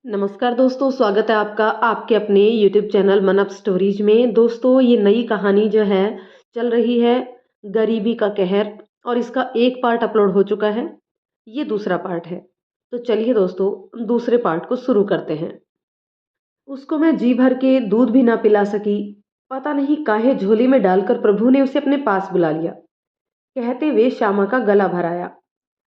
नमस्कार दोस्तों, स्वागत है आपका आपके अपने यूट्यूब चैनल मन अप स्टोरीज में। दोस्तों, ये नई कहानी जो है चल रही है गरीबी का कहर, और इसका एक पार्ट अपलोड हो चुका है। ये दूसरा पार्ट है। तो चलिए दोस्तों, दूसरे पार्ट को शुरू करते हैं। उसको मैं जी भर के दूध भी ना पिला सकी। पता नहीं काहे झोली में डालकर प्रभु ने उसे अपने पास बुला लिया। कहते हुए श्यामा का गला भराया।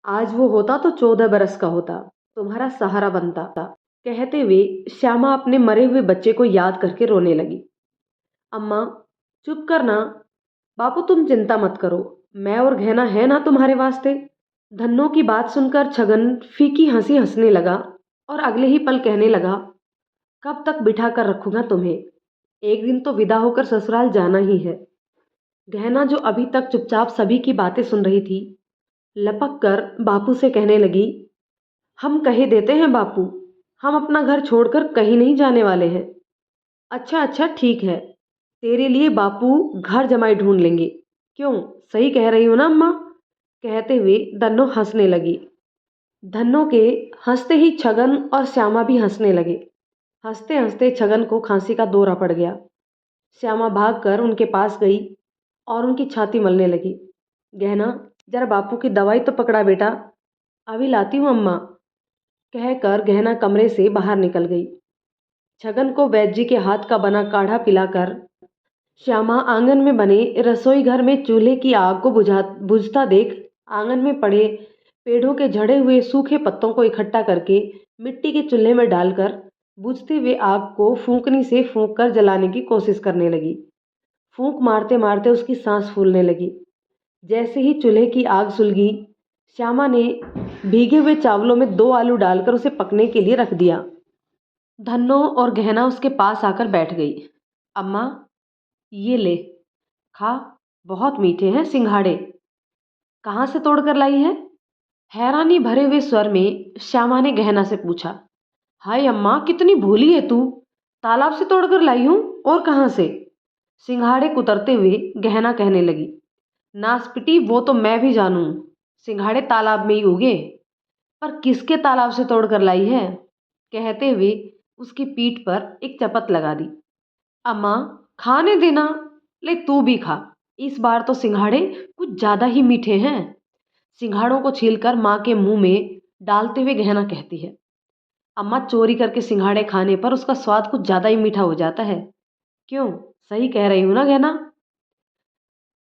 आज वो होता तो 14 बरस का होता, तुम्हारा सहारा बनता। कहते हुए श्यामा अपने मरे हुए बच्चे को याद करके रोने लगी। अम्मा, चुप करना। बापू, तुम चिंता मत करो। मैं और गहना है ना तुम्हारे वास्ते। धन्नो की बात सुनकर छगन फीकी हंसी हंसने लगा और अगले ही पल कहने लगा, कब तक बिठा कर रखूंगा तुम्हें। एक दिन तो विदा होकर ससुराल जाना ही है। गहना, जो अभी तक चुपचाप सभी की बातें सुन रही थी, लपक कर बापू से कहने लगी, हम कहे देते हैं बापू, हम अपना घर छोड़कर कहीं नहीं जाने वाले हैं। अच्छा अच्छा, ठीक है। तेरे लिए बापू घर जमाई ढूंढ लेंगे। क्यों, सही कह रही हो ना अम्मा। कहते हुए धन्नो हंसने लगी। धन्नो के हंसते ही छगन और श्यामा भी हंसने लगे। हंसते हंसते छगन को खांसी का दौरा पड़ गया। श्यामा भागकर उनके पास गई और उनकी छाती मलने लगी। गहना, जरा बापू की दवाई तो पकड़ा बेटा। अभी लाती हूँ अम्मा, कहकर गहना कमरे से बाहर निकल गई। छगन को वैद्य जी के हाथ का बना काढ़ा पिलाकर श्यामा आंगन में बने रसोई घर में चूल्हे की आग को बुझता देख आंगन में पड़े पेड़ों के झड़े हुए सूखे पत्तों को इकट्ठा करके मिट्टी के चूल्हे में डालकर बुझते हुए आग को फूंकनी से फूंक कर जलाने की कोशिश करने लगी। फूंक मारते मारते उसकी सांस फूलने लगी। जैसे ही चूल्हे की आग सुलगी, श्यामा ने भीगे हुए चावलों में 2 आलू डालकर उसे पकने के लिए रख दिया। धन्नो और गहना उसके पास आकर बैठ गई। अम्मा, ये ले, खा, बहुत मीठे हैं सिंघाड़े। कहाँ से तोड़ कर लाई है? हैरानी भरे हुए स्वर में श्यामा ने गहना से पूछा। हाय अम्मा, कितनी भोली है तू। तालाब से तोड़ कर लाई हूँ, और कहाँ से? सिंघाड़े कुतरते हुए गहना कहने लगी। नासपिटी, वो तो मैं भी जानूं। सिंघाड़े तालाब में ही उगे, पर किसके तालाब से तोड़ कर लाई है? कहते हुए उसकी पीठ पर एक चपत लगा दी। अम्मा, खाने देना। ले तू भी खा। इस बार तो सिंघाड़े कुछ ज्यादा ही मीठे हैं। सिंघाड़ों को छीलकर माँ के मुंह में डालते हुए गहना कहती है। अम्मा, चोरी करके सिंघाड़े खाने पर उसका स्वाद कुछ ज्यादा ही मीठा हो जाता है। क्यों, सही कह रही हूं ना गहना?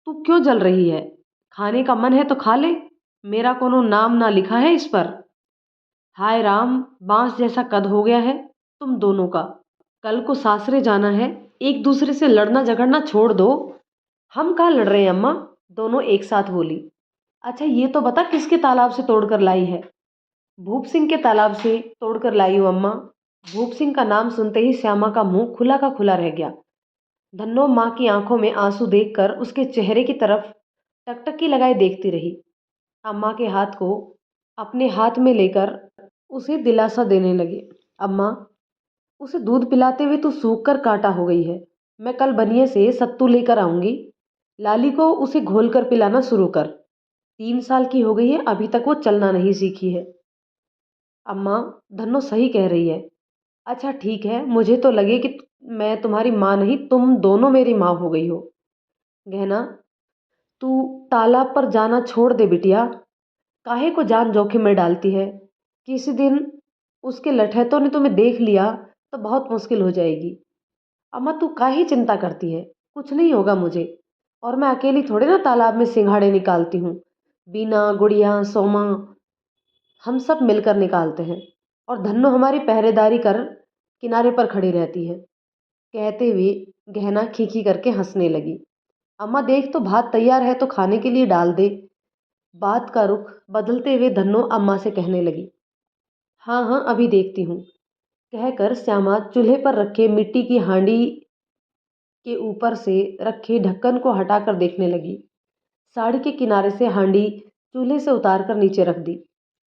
तू क्यों जल रही है? खाने का मन है तो खा ले। मेरा कोनो नाम ना लिखा है इस पर। हाय राम, बांस जैसा कद हो गया है तुम दोनों का। कल को सासरे जाना है। एक दूसरे से लड़ना झगड़ना छोड़ दो। हम कहाँ लड़ रहे हैं अम्मा? दोनों एक साथ बोली। अच्छा, ये तो बता किसके तालाब से तोड़कर लाई है? भूप सिंह के तालाब से तोड़कर लाई हूँ अम्मा। भूप सिंह का नाम सुनते ही श्यामा का मुंह खुला का खुला रह गया। धन्नो माँ की आंखों में आंसू देखकर उसके चेहरे की तरफ टकटकी लगाए देखती रही। अम्मा के हाथ को अपने हाथ में लेकर उसे दिलासा देने लगे। अम्मा, उसे दूध पिलाते हुए तो सूख कर कांटा हो गई है। मैं कल बनिए से सत्तू लेकर आऊंगी। लाली को उसे घोल कर पिलाना शुरू कर। 3 साल की हो गई है, अभी तक वो चलना नहीं सीखी है। अम्मा, धन्नो सही कह रही है। अच्छा ठीक है, मुझे तो लगे कि मैं तुम्हारी माँ नहीं, तुम दोनों मेरी माँ हो गई हो। गहना, तू तालाब पर जाना छोड़ दे बिटिया। काहे को जान जोखिम में डालती है? किसी दिन उसके लठैतों ने तुम्हें देख लिया तो बहुत मुश्किल हो जाएगी। अम्मा, तू काहे चिंता करती है? कुछ नहीं होगा मुझे। और मैं अकेली थोड़े ना तालाब में सिंघाड़े निकालती हूँ। बीना, गुड़िया, सोमा, हम सब मिलकर निकालते हैं। और धन्नो हमारी पहरेदारी कर किनारे पर खड़ी रहती है। कहते हुए गहना खीखी करके हंसने लगी। अम्मा देख, तो भात तैयार है तो खाने के लिए डाल दे। बात का रुख बदलते हुए धन्नो अम्मा से कहने लगी। हाँ हाँ, अभी देखती हूँ, कहकर श्यामा चूल्हे पर रखे मिट्टी की हांडी के ऊपर से रखे ढक्कन को हटाकर देखने लगी। साड़ी के किनारे से हांडी चूल्हे से उतारकर नीचे रख दी।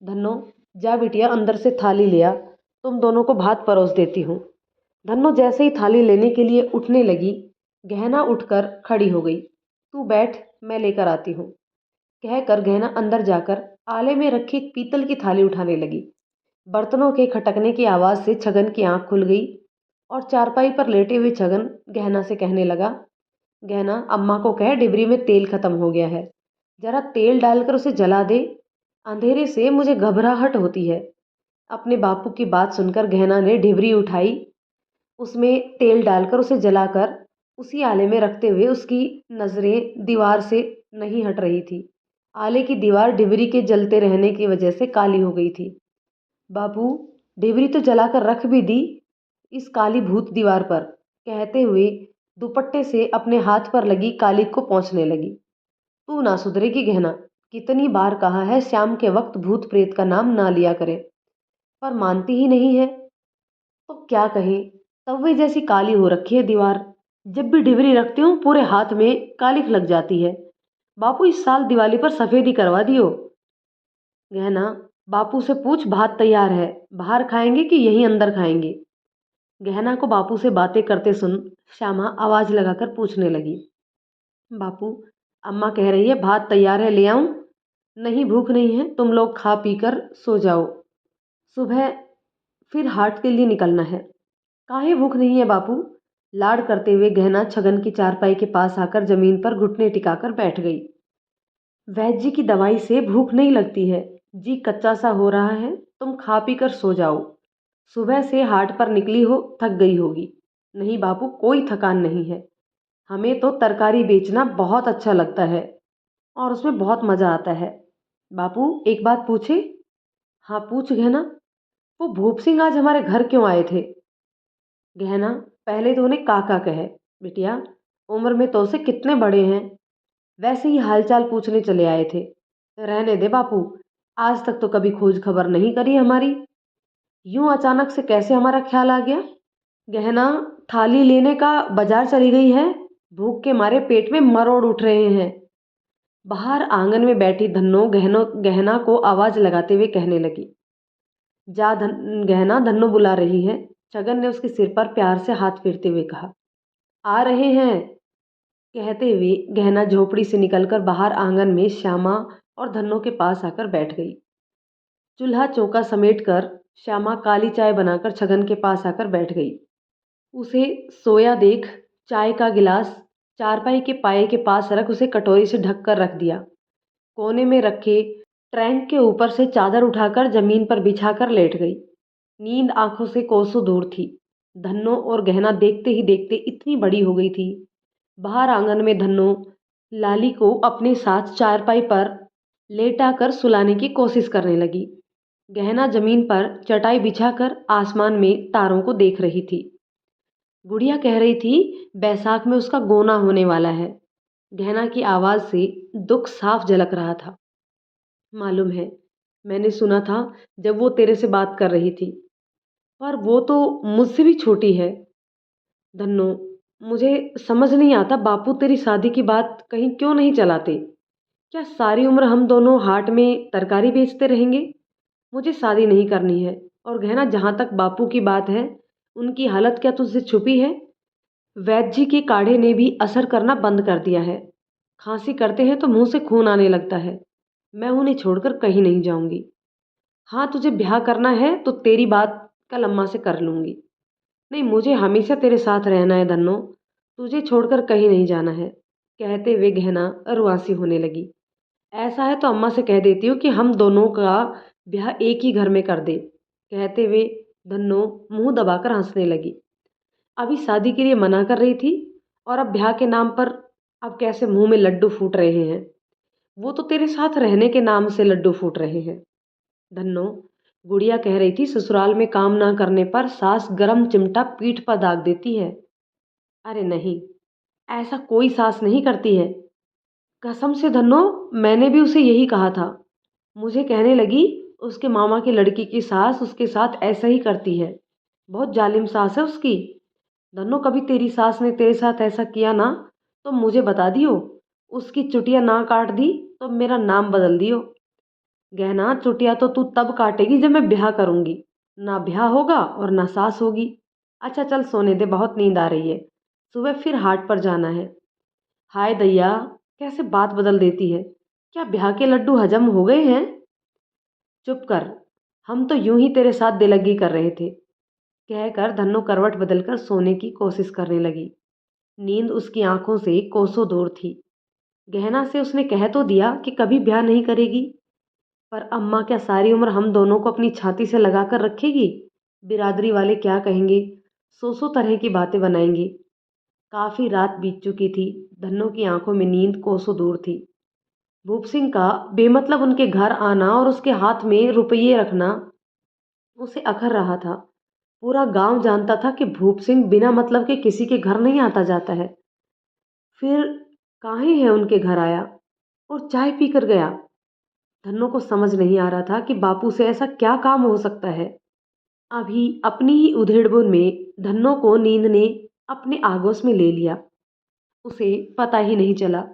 धन्नो, जा बिटिया, अंदर से थाली ले आ, तुम दोनों को भात परोस देती हूँ। धन्नो जैसे ही थाली लेने के लिए उठने लगी, गहना उठकर खड़ी हो गई। तू बैठ, मैं लेकर आती हूँ, कहकर गहना अंदर जाकर आले में रखी एक पीतल की थाली उठाने लगी। बर्तनों के खटकने की आवाज़ से छगन की आंख खुल गई और चारपाई पर लेटे हुए छगन गहना से कहने लगा, गहना अम्मा को कह डिबरी में तेल खत्म हो गया है, जरा तेल डालकर उसे जला दे, अंधेरे से मुझे घबराहट होती है। अपने बापू की बात सुनकर गहना ने डिबरी उठाई, उसमें तेल डालकर उसे जलाकर उसी आले में रखते हुए उसकी नजरें दीवार से नहीं हट रही थी। आले की दीवार डिबरी के जलते रहने की वजह से काली हो गई थी। बापू, डिबरी तो जलाकर रख भी दी इस काली भूत दीवार पर, कहते हुए दुपट्टे से अपने हाथ पर लगी काली को पोंछने लगी। तू ना सुधरेगी गहना, कितनी बार कहा है शाम के वक्त भूत प्रेत का नाम ना लिया करे, पर मानती ही नहीं है। तो क्या कहें, तवे जैसी काली हो रखी है दीवार। जब भी डिबरी रखती हूँ पूरे हाथ में कालिख लग जाती है। बापू इस साल दिवाली पर सफेदी करवा दियो। गहना, बापू से पूछ भात तैयार है, बाहर खाएंगे कि यहीं अंदर खाएंगे। गहना को बापू से बातें करते सुन श्यामा आवाज लगाकर पूछने लगी, बापू, अम्मा कह रही है भात तैयार है, ले आऊं? नहीं, भूख नहीं है, तुम लोग खा पी कर सो जाओ, सुबह फिर हाट के लिए निकलना है। काहे भूख नहीं है बापू? लाड करते हुए गहना छगन की चारपाई के पास आकर जमीन पर घुटने टिकाकर बैठ गई। वैद्य जी की दवाई से भूख नहीं लगती है, जी कच्चा सा हो रहा है, तुम खा पी कर सो जाओ, सुबह से हाट पर निकली हो, थक गई होगी। नहीं बापू, कोई थकान नहीं है, हमें तो तरकारी बेचना बहुत अच्छा लगता है और उसमें बहुत मजा आता है। बापू, एक बात पूछे? हाँ पूछ गहना। वो भूप सिंह आज हमारे घर क्यों आए थे? गहना, पहले तो उन्हें काका कहे। बिटिया, उम्र में तो उसे कितने बड़े हैं, वैसे ही हालचाल पूछने चले आए थे। रहने दे बापू, आज तक तो कभी खोज खबर नहीं करी हमारी, यूं अचानक से कैसे हमारा ख्याल आ गया? गहना, थाली लेने का बाजार चली गई है, भूख के मारे पेट में मरोड़ उठ रहे हैं। बाहर आंगन में बैठी धन्नो गहना को आवाज लगाते हुए कहने लगी, जा गहना, धन्नो बुला रही है। छगन ने उसके सिर पर प्यार से हाथ फेरते हुए कहा, आ रहे हैं। कहते हुए गहना झोपड़ी से निकलकर बाहर आंगन में श्यामा और धन्नो के पास आकर बैठ गई। चूल्हा चौका समेट कर श्यामा काली चाय बनाकर छगन के पास आकर बैठ गई। उसे सोया देख चाय का गिलास चारपाई के पाए के पास रख उसे कटोरी से ढक कर रख दिया। कोने में रखे ट्रैंक के ऊपर से चादर उठाकर जमीन पर बिछाकर लेट गई। नींद आंखों से कोसों दूर थी। धन्नो और गहना देखते ही देखते इतनी बड़ी हो गई थी। बाहर आंगन में धन्नो लाली को अपने साथ चारपाई पर लेटा कर सुलाने की कोशिश करने लगी। गहना जमीन पर चटाई बिछाकर आसमान में तारों को देख रही थी। गुड़िया कह रही थी बैसाख में उसका गोना होने वाला है। गहना की आवाज से दुख साफ झलक रहा था। मालूम है, मैंने सुना था जब वो तेरे से बात कर रही थी, पर वो तो मुझसे भी छोटी है। धन्नो, मुझे समझ नहीं आता बापू तेरी शादी की बात कहीं क्यों नहीं चलाते? क्या सारी उम्र हम दोनों हाट में तरकारी बेचते रहेंगे? मुझे शादी नहीं करनी है। और गहना, जहाँ तक बापू की बात है, उनकी हालत क्या तुझसे छुपी है? वैद्य जी के काढ़े ने भी असर करना बंद कर दिया है। खांसी करते हैं तो मुंह से खून आने लगता है। मैं उन्हें छोड़कर कहीं नहीं जाऊंगी। हाँ, तुझे ब्याह करना है तो तेरी बात कल अम्मा से कर लूंगी। नहीं, मुझे हमेशा तेरे साथ रहना है धन्नो, तुझे छोड़कर कहीं नहीं जाना है। कहते हुए गहना रुआसी होने लगी। ऐसा है तो अम्मा से कह देती हूँ कि हम दोनों का ब्याह एक ही घर में कर दे। कहते हुए धन्नो मुंह दबाकर हंसने लगी। अभी शादी के लिए मना कर रही थी और अब ब्याह के नाम पर अब कैसे मुंह में लड्डू फूट रहे हैं। वो तो तेरे साथ रहने के नाम से लड्डू फूट रहे हैं। धन्नो, गुड़िया कह रही थी ससुराल में काम ना करने पर सास गरम चिमटा पीठ पर दाग देती है। अरे नहीं, ऐसा कोई सास नहीं करती है। कसम से धन्नो, मैंने भी उसे यही कहा था। मुझे कहने लगी उसके मामा की लड़की की सास उसके साथ ऐसा ही करती है, बहुत जालिम सास है उसकी। धन्नो, कभी तेरी सास ने तेरे साथ ऐसा किया ना तो मुझे बता दियो, उसकी चुटिया ना काट दी तो मेरा नाम बदल दियो। गहना, चुटिया तो तू तब काटेगी जब मैं ब्याह करूंगी, ना ब्याह होगा और ना सास होगी। अच्छा चल सोने दे, बहुत नींद आ रही है, सुबह फिर हाट पर जाना है। हाय दैया, कैसे बात बदल देती है। क्या ब्याह के लड्डू हजम हो गए हैं? चुप कर, हम तो यूं ही तेरे साथ दिलगी कर रहे थे, कहकर धन्नो करवट बदलकर सोने की कोशिश करने लगी। नींद उसकी आंखों से कोसों दूर थी। गहना से उसने कह तो दिया कि कभी ब्याह नहीं करेगी, पर अम्मा क्या सारी उम्र हम दोनों को अपनी छाती से लगाकर रखेगी? बिरादरी वाले क्या कहेंगे? सौ सौ तरह की बातें बनाएंगे। काफी रात बीत चुकी थी। धन्नो की आंखों में नींद कोसों दूर थी। भूप सिंह का बेमतलब उनके घर आना और उसके हाथ में रुपये रखना उसे अखर रहा था। पूरा गांव जानता था कि भूप सिंह बिना मतलब के किसी के घर नहीं आता जाता है। फिर काहे है उनके घर आया और चाय पीकर गया? धन्नो को समझ नहीं आ रहा था कि बापू से ऐसा क्या काम हो सकता है। अभी अपनी ही उधेड़बुन में धन्नो को नींद ने अपने आगोश में ले लिया। उसे पता ही नहीं चला।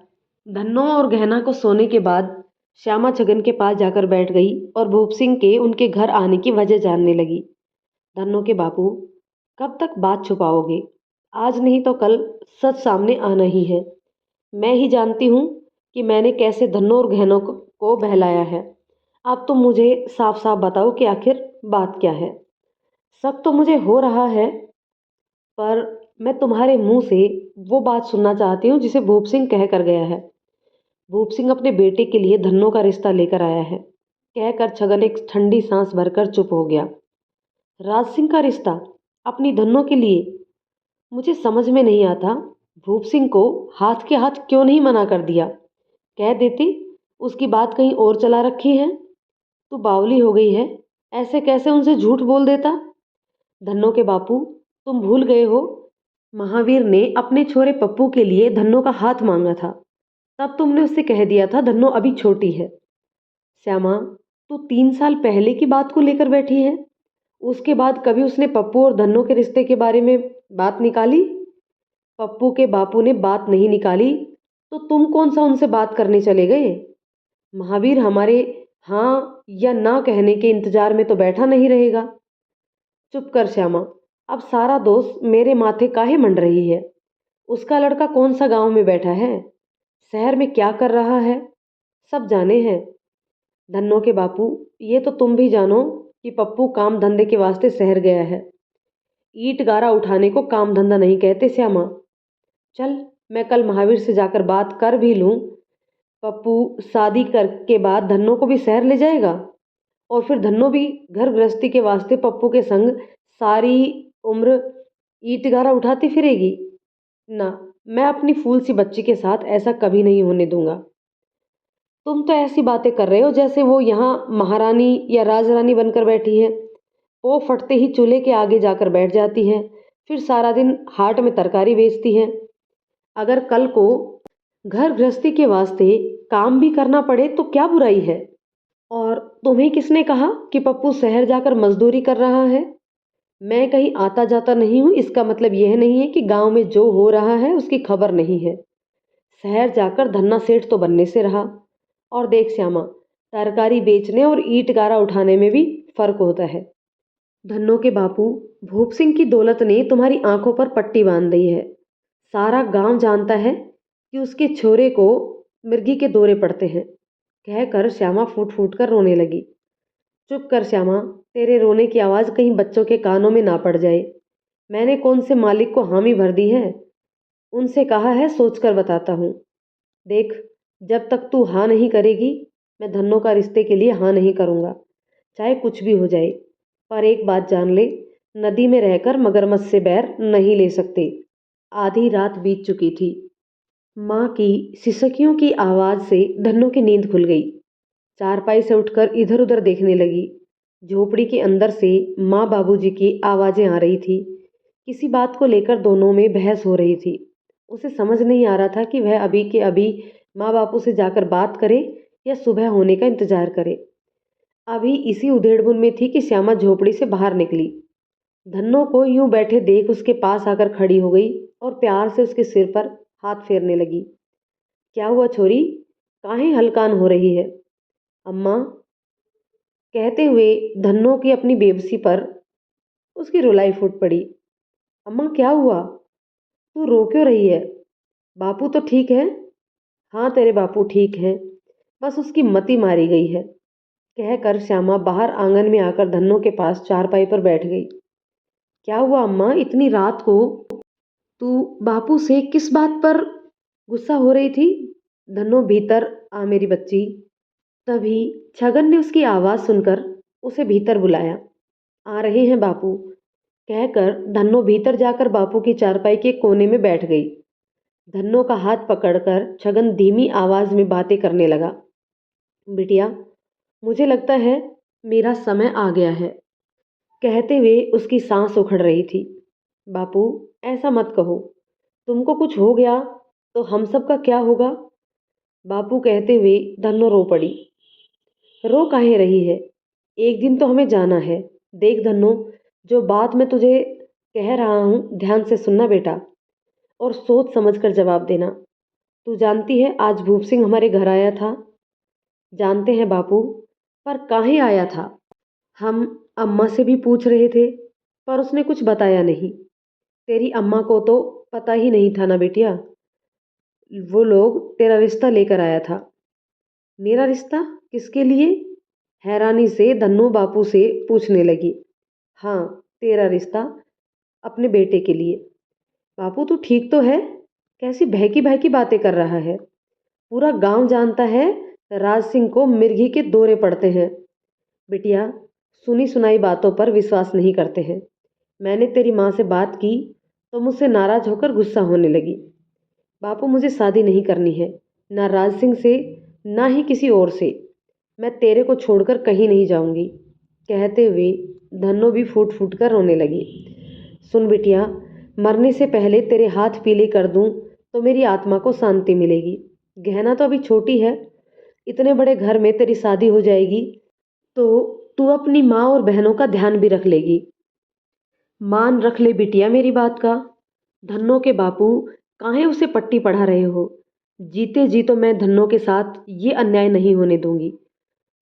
धन्नो और गहना को सोने के बाद श्यामा छगन के पास जाकर बैठ गई और भूप सिंह के उनके घर आने की वजह जानने लगी। धन्नो के बापू, कब तक बात छुपाओगे? आज नहीं तो कल सच सामने आना ही है। मैं ही जानती हूँ कि मैंने कैसे धन्नो और गहनों को बहलाया है। अब तुम मुझे साफ साफ बताओ कि आखिर बात क्या है। शक तो मुझे हो रहा है, पर मैं तुम्हारे मुंह से वो बात सुनना चाहती हूँ जिसे भूप सिंह कह कर गया है। भूप सिंह अपने बेटे के लिए धन्नो का रिश्ता लेकर आया है, कहकर छगन एक ठंडी सांस भरकर चुप हो गया। राज सिंह का रिश्ता अपनी धन्नो के लिए? मुझे समझ में नहीं आता। भूप सिंह को हाथ के हाथ क्यों नहीं मना कर दिया? कह देती उसकी बात कहीं और चला रखी है। तू बावली हो गई है, ऐसे कैसे उनसे झूठ बोल देता? धन्नो के बापू, तुम भूल गए हो, महावीर ने अपने छोरे पप्पू के लिए धन्नो का हाथ मांगा था। तब तुमने उससे कह दिया था धन्नो अभी छोटी है। श्यामा, तू 3 साल पहले की बात को लेकर बैठी है। उसके बाद कभी उसने पप्पू और धन्नो के रिश्ते के बारे में बात निकाली? पप्पू के बापू ने बात नहीं निकाली तो तुम कौन सा उनसे बात करने चले गए? महावीर हमारे हाँ या ना कहने के इंतजार में तो बैठा नहीं रहेगा। चुप कर श्यामा, अब सारा दोष मेरे माथे काहे मंड रही है? उसका लड़का कौन सा गांव में बैठा है, शहर में क्या कर रहा है, सब जाने हैं। धन्नो के बापू, ये तो तुम भी जानो कि पप्पू काम धंधे के वास्ते शहर गया है। ईंट गारा उठाने को काम धंधा नहीं कहते श्यामा। चल, मैं कल महावीर से जाकर बात कर भी लूं। पप्पू शादी कर के बाद धन्नो को भी शहर ले जाएगा और फिर धन्नो भी घर गृहस्थी के वास्ते पप्पू के संग सारी उम्र ईंट गारा उठाती फिरेगी? ना, मैं अपनी फूल सी बच्ची के साथ ऐसा कभी नहीं होने दूंगा। तुम तो ऐसी बातें कर रहे हो जैसे वो यहाँ महारानी या राजरानी बनकर बैठी है। वो फटते ही चूल्हे के आगे जाकर बैठ जाती है, फिर सारा दिन हाट में तरकारी बेचती है। अगर कल को घर गृहस्थी के वास्ते काम भी करना पड़े तो क्या बुराई है? और तुम्हें किसने कहा कि पप्पू शहर जाकर मजदूरी कर रहा है? मैं कहीं आता जाता नहीं हूँ, इसका मतलब यह नहीं है कि गांव में जो हो रहा है उसकी खबर नहीं है। शहर जाकर धन्ना सेठ तो बनने से रहा। और देख श्यामा, तरकारी बेचने और ईंट गारा उठाने में भी फर्क होता है। धन्नो के बापू, भूप सिंह की दौलत ने तुम्हारी आंखों पर पट्टी बांध दी है। सारा गांव जानता है कि उसके छोरे को मिर्गी के दौरे पड़ते हैं। कहकर श्यामा फूट फूट कर रोने लगी। चुप कर श्यामा, तेरे रोने की आवाज़ कहीं बच्चों के कानों में ना पड़ जाए। मैंने कौन से मालिक को हामी भर दी है? उनसे कहा है सोच कर बताता हूँ। देख, जब तक तू हाँ नहीं करेगी, मैं धन्नो का रिश्ते के लिए हाँ नहीं करूँगा, चाहे कुछ भी हो जाए। पर एक बात जान ले, नदी में रहकर मगरमच्छ से बैर नहीं ले सकते। आधी रात बीत चुकी थी। माँ की सिसकियों की आवाज़ से धन्नो की नींद खुल गई। चारपाई से उठकर इधर उधर देखने लगी। झोपड़ी के अंदर से माँ बाबूजी की आवाज़ें आ रही थी। किसी बात को लेकर दोनों में बहस हो रही थी। उसे समझ नहीं आ रहा था कि वह अभी के अभी माँ बापू से जाकर बात करे या सुबह होने का इंतजार करे। अभी इसी उधेड़बुन में थी कि श्यामा झोपड़ी से बाहर निकली। धन्नो को यूं बैठे देख उसके पास आकर खड़ी हो गई और प्यार से उसके सिर पर हाथ फेरने लगी। क्या हुआ छोरी, काहे हलकान हो रही है? अम्मा, कहते हुए धन्नो की अपनी बेबसी पर उसकी रुलाई फूट पड़ी। अम्मा, क्या हुआ? तू रो क्यों रही है? बापू तो ठीक है। हाँ, तेरे बापू ठीक हैं, बस उसकी मति मारी गई है। कहकर श्यामा बाहर आंगन में आकर धन्नो के पास चारपाई पर बैठ गई। क्या हुआ अम्मा, इतनी रात को तू बापू से किस बात पर गुस्सा हो रही थी? धन्नो भीतर आ मेरी बच्ची। तभी छगन ने उसकी आवाज सुनकर उसे भीतर बुलाया। आ रहे हैं बापू, कहकर धन्नो भीतर जाकर बापू की चारपाई के कोने में बैठ गई। धन्नो का हाथ पकड़कर छगन धीमी आवाज में बातें करने लगा। बिटिया, मुझे लगता है मेरा समय आ गया है, कहते हुए उसकी सांस उखड़ रही थी। बापू, ऐसा मत कहो, तुमको कुछ हो गया तो हम सब का क्या होगा? बापू कहते हुए धन्नो रो पड़ी। रो काहे रही है? एक दिन तो हमें जाना है। देख धन्नो, जो बात मैं तुझे कह रहा हूँ ध्यान से सुनना बेटा, और सोच समझ कर जवाब देना। तू जानती है आज भूप सिंह हमारे घर आया था? जानते हैं बापू, पर काहे आया था? हम अम्मा से भी पूछ रहे थे, पर उसने कुछ बताया नहीं। तेरी अम्मा को तो पता ही नहीं था ना बेटिया। वो लोग तेरा रिश्ता लेकर आया था। मेरा रिश्ता? किसके लिए? हैरानी से धन्नो बापू से पूछने लगी। हाँ, तेरा रिश्ता, अपने बेटे के लिए। बापू तू ठीक तो है? कैसी बहकी बहकी बातें कर रहा है? पूरा गांव जानता है राज सिंह को मिर्गी के दौरे पड़ते हैं। बिटिया, सुनी सुनाई बातों पर विश्वास नहीं करते हैं। मैंने तेरी माँ से बात की तो मुझसे नाराज होकर गुस्सा होने लगी। बापू, मुझे शादी नहीं करनी है, ना राज सिंह से ना ही किसी और से। मैं तेरे को छोड़कर कहीं नहीं जाऊंगी, कहते हुए धन्नो भी फूट फूट कर रोने लगी। सुन बिटिया, मरने से पहले तेरे हाथ पीले कर दूं तो मेरी आत्मा को शांति मिलेगी। गहना तो अभी छोटी है, इतने बड़े घर में तेरी शादी हो जाएगी तो तू अपनी माँ और बहनों का ध्यान भी रख लेगी। मान रख ले बिटिया मेरी बात का। धन्नो के बापू काहे उसे पट्टी पढ़ा रहे हो? जीते जी तो मैं धन्नो के साथ ये अन्याय नहीं होने दूंगी।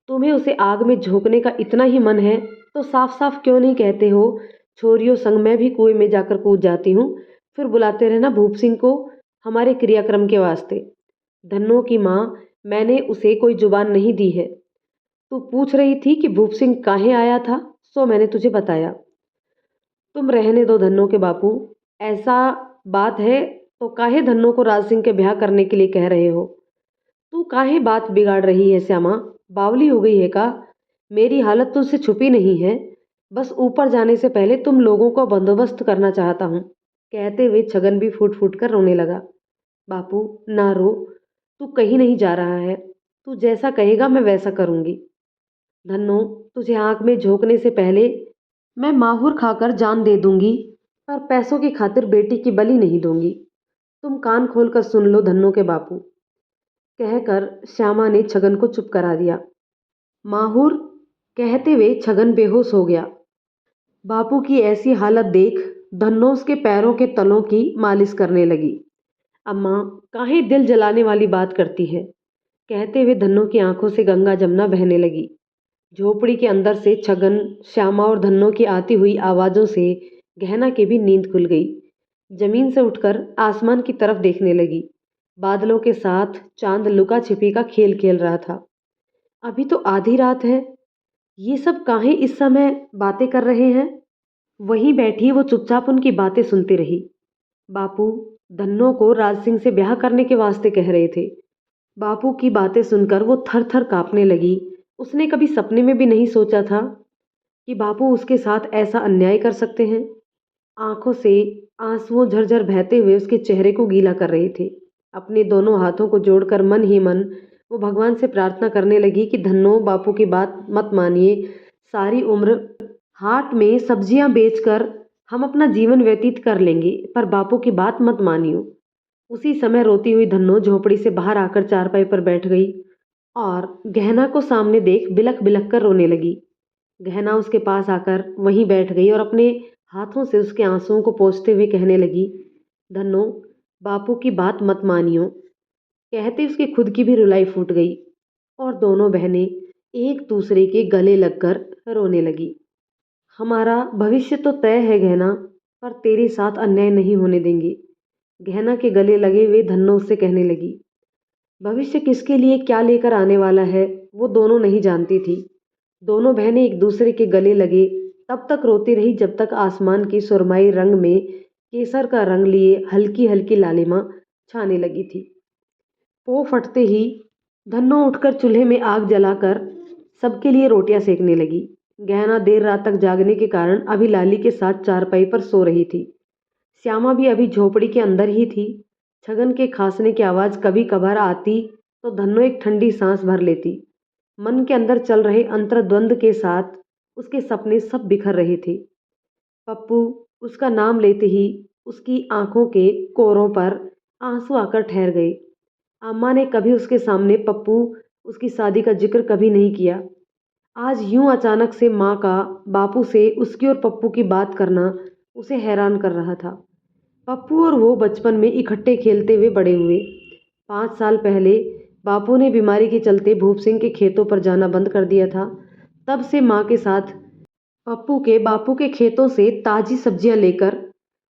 तुम्हें उसे आग में झोंकने का इतना ही मन है तो साफ साफ क्यों नहीं कहते हो, छोरियों संग मैं भी कुएं में जाकर कूद जाती हूँ, फिर बुलाते रहना भूप सिंह को हमारे क्रियाक्रम के वास्ते। धन्नो की माँ, मैंने उसे कोई जुबान नहीं दी है। तू पूछ रही थी कि भूप सिंह काहे आया था, सो मैंने तुझे बताया। तुम रहने दो धन्नो के बापू। ऐसा बात है तो काहे धन्नो को राज सिंह के ब्याह करने के लिए कह रहे हो? तू काहे बात बिगाड़ रही है श्यामा? बावली हो गई है का? मेरी हालत तुझसे छुपी नहीं है। बस ऊपर जाने से पहले तुम लोगों को बंदोबस्त करना चाहता हूँ, कहते हुए छगन भी फूट फूट कर रोने लगा। बापू ना रो, तू कहीं नहीं जा रहा है। तू जैसा कहेगा मैं वैसा करूंगी। धन्नो, तुझे आंख में झोंकने से पहले मैं माहौर खाकर जान दे दूंगी, पर पैसों की खातिर बेटी की बलि नहीं दूंगी। तुम कान खोलकर सुन लो धन्नो के बापू, कहकर श्यामा ने छगन को चुप करा दिया। माहौर, कहते हुए छगन बेहोश हो गया। बापू की ऐसी हालत देख धन्नो उसके पैरों के तलों की मालिश करने लगी। अम्मा, काहे दिल जलाने वाली बात करती है, कहते हुए धन्नो की आंखों से गंगा जमुना बहने लगी। झोपड़ी के अंदर से छगन, श्यामा और धन्नो की आती हुई आवाजों से गहना की भी नींद खुल गई। जमीन से उठकर आसमान की तरफ देखने लगी। बादलों के साथ चांद लुका छिपी का खेल खेल रहा था। अभी तो आधी रात है, ये सब काहे इस समय बातें कर रहे हैं? वहीं बैठी वो चुपचाप उनकी बातें सुनती रही। बापू धन्नो को राज सिंह से ब्याह करने के वास्ते कह रहे थे। बापू की बातें सुनकर वो थर थर कांपने लगी। उसने कभी सपने में भी नहीं सोचा था कि बापू उसके साथ ऐसा अन्याय कर सकते हैं। आंखों से आंसुओं झरझर बहते हुए उसके चेहरे को गीला कर रहे थे। अपने दोनों हाथों को जोड़कर मन ही मन वो भगवान से प्रार्थना करने लगी कि धन्नो, बापू की बात मत मानिए। सारी उम्र हाट में सब्जियां बेचकर हम अपना जीवन व्यतीत कर लेंगे, पर बापू की बात मत मानियो। उसी समय रोती हुई धन्नो झोपड़ी से बाहर आकर चारपाई पर बैठ गई और गहना को सामने देख बिलख बिलख कर रोने लगी। गहना उसके पास आकर वहीं बैठ गई और अपने हाथों से उसके आंसुओं को पोंछते हुए कहने लगी, धन्नो, बापू की बात मत मानियो। कहते उसकी खुद की भी रुलाई फूट गई और दोनों बहनें एक दूसरे के गले लगकर रोने लगी। हमारा भविष्य तो तय है गहना, पर तेरे साथ अन्याय नहीं होने देंगे, गहना के गले लगे हुए धन्नो उससे कहने लगी। भविष्य किसके लिए क्या लेकर आने वाला है वो दोनों नहीं जानती थी, दोनों बहनें एक दूसरे के गले लगे तब तक रोती रही जब तक आसमान की सुरमई रंग में केसर का रंग लिए हल्की हल्की लालिमा छाने लगी थी। पो फटते ही धन्नो उठकर चूल्हे में आग जलाकर सबके लिए रोटियां सेकने लगी। गहना देर रात तक जागने के कारण अभी लाली के साथ चारपाई पर सो रही थी। श्यामा भी अभी झोपड़ी के अंदर ही थी। छगन के खांसने की आवाज कभी कभार आती तो धन्नो एक ठंडी सांस भर लेती। मन के अंदर चल रहे अंतर्द्वंद के साथ उसके सपने सब बिखर रहे थे। पप्पू उसका नाम लेते ही उसकी आंखों के कोरों पर आंसू आकर ठहर गए। अम्मा ने कभी उसके सामने पप्पू उसकी शादी का जिक्र कभी नहीं किया। आज यूं अचानक से माँ का बापू से उसकी और पप्पू की बात करना उसे हैरान कर रहा था। पप्पू और वो बचपन में इकट्ठे खेलते हुए बड़े हुए। 5 साल पहले बापू ने बीमारी के चलते भूप सिंह के खेतों पर जाना बंद कर दिया था। तब से माँ के साथ पप्पू के बापू के खेतों से ताजी सब्जियां लेकर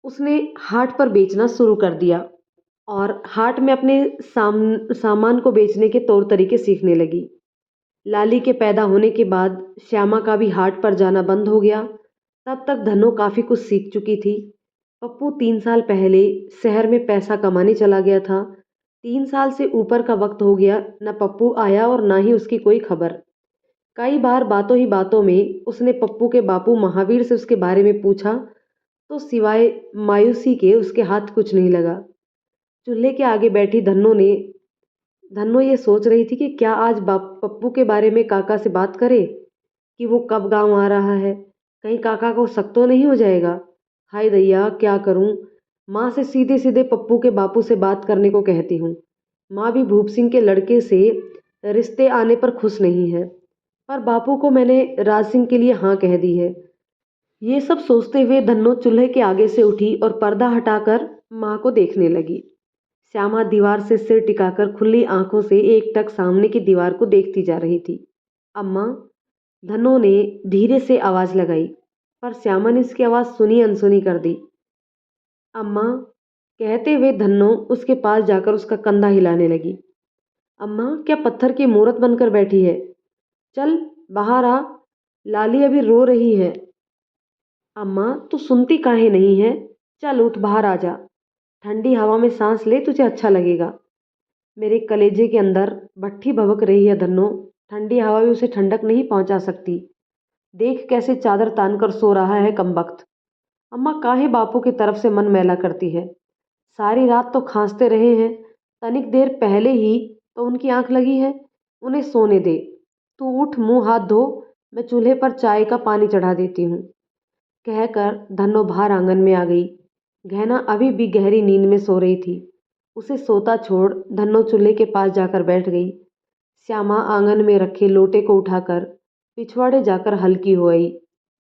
उसने हाट पर बेचना शुरू कर दिया और हाट में अपने सामान को बेचने के तौर तरीके सीखने लगी। लाली के पैदा होने के बाद श्यामा का भी हाट पर जाना बंद हो गया। तब तक धनो काफी कुछ सीख चुकी थी। पप्पू 3 साल पहले शहर में पैसा कमाने चला गया था। 3 साल से ऊपर का वक्त हो गया, न पप्पू आया और न ही उसकी कोई खबर। कई बार बातों ही बातों में उसने पप्पू के बापू महावीर से उसके बारे में पूछा तो सिवाय मायूसी के उसके हाथ कुछ नहीं लगा। चूल्हे के आगे बैठी धन्नो ये सोच रही थी कि क्या आज पप्पू के बारे में काका से बात करे कि वो कब गांव आ रहा है। कहीं काका को शक तो नहीं हो जाएगा। हाय दैया, क्या करूं। माँ से सीधे सीधे पप्पू के बापू से बात करने को कहती हूँ। माँ भी भूप सिंह के लड़के से रिश्ते आने पर खुश नहीं है, पर बापू को मैंने राज सिंह के लिए हाँ कह दी है। ये सब सोचते हुए धन्नो चूल्हे के आगे से उठी और पर्दा हटाकर माँ को देखने लगी। श्यामा दीवार से सिर टिकाकर खुली आंखों से एकटक सामने की दीवार को देखती जा रही थी। अम्मा, धन्नो ने धीरे से आवाज लगाई, पर श्यामा ने इसकी आवाज सुनी अनसुनी कर दी। अम्मा कहते हुए धन्नो उसके पास जाकर उसका कंधा हिलाने लगी। अम्मा क्या पत्थर की मूरत बनकर बैठी है? चल बाहर आ, लाली अभी रो रही है। अम्मा तू सुनती काहे नहीं है? चल उठ, बाहर आ जा। ठंडी हवा में सांस ले, तुझे अच्छा लगेगा। मेरे कलेजे के अंदर भट्ठी भभक रही है धन्नो। ठंडी हवा भी उसे ठंडक नहीं पहुंचा सकती। देख कैसे चादर तानकर सो रहा है कमबख्त। अम्मा काहे बापू की तरफ से मन मैला करती है? सारी रात तो खांसते रहे हैं, तनिक देर पहले ही तो उनकी आंख लगी है। उन्हें सोने दे। तू उठ, मुंह हाथ धो, मैं चूल्हे पर चाय का पानी चढ़ा देती हूँ। कहकर धन्नो बाहर आंगन में आ गई। गहना अभी भी गहरी नींद में सो रही थी। उसे सोता छोड़ धन्नो चूल्हे के पास जाकर बैठ गई। श्यामा आंगन में रखे लोटे को उठाकर पिछवाड़े जाकर हल्की हो आई।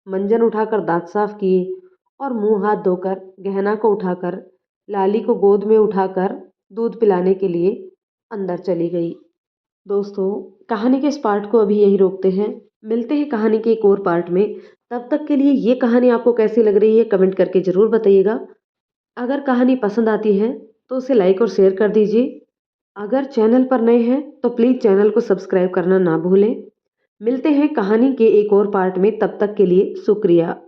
मंजन उठाकर दांत साफ किए और मुंह हाथ धोकर गहना को उठाकर लाली को गोद में उठाकर दूध पिलाने के लिए अंदर चली गई। दोस्तों, कहानी के इस पार्ट को अभी यही रोकते हैं। मिलते हैं कहानी के एक और पार्ट में। तब तक के लिए ये कहानी आपको कैसी लग रही है कमेंट करके ज़रूर बताइएगा। अगर कहानी पसंद आती है तो उसे लाइक और शेयर कर दीजिए। अगर चैनल पर नए हैं तो प्लीज़ चैनल को सब्सक्राइब करना ना भूलें। मिलते हैं कहानी के एक और पार्ट में, तब तक के लिए शुक्रिया।